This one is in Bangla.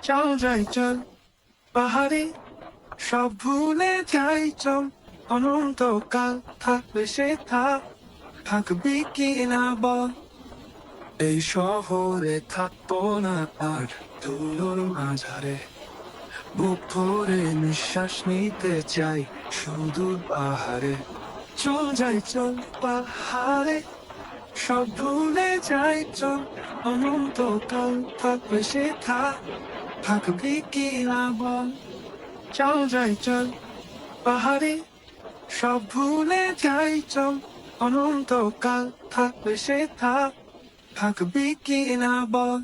চল যাই চল পাহাড়ে, সব ভুলে যাই চল, অনন্তকাল থাকবে সে থাকবি কি না বল। এই শহরে থাকবো না আর ধুলোর মাঝারে, বুক ভরে নিঃশ্বাস নিতে চাই শুধু পাহাড়ে। চল যাই চল পাহাড়ে, সব ভুলে যাই চল, অনন্তকাল থাকবে সে থাকবি কি না বল। চল যাই চল পাহাড়ে, সব ভুলে যাই চল, অনন্তকাল থাকবে সে থাকবি কি না বল।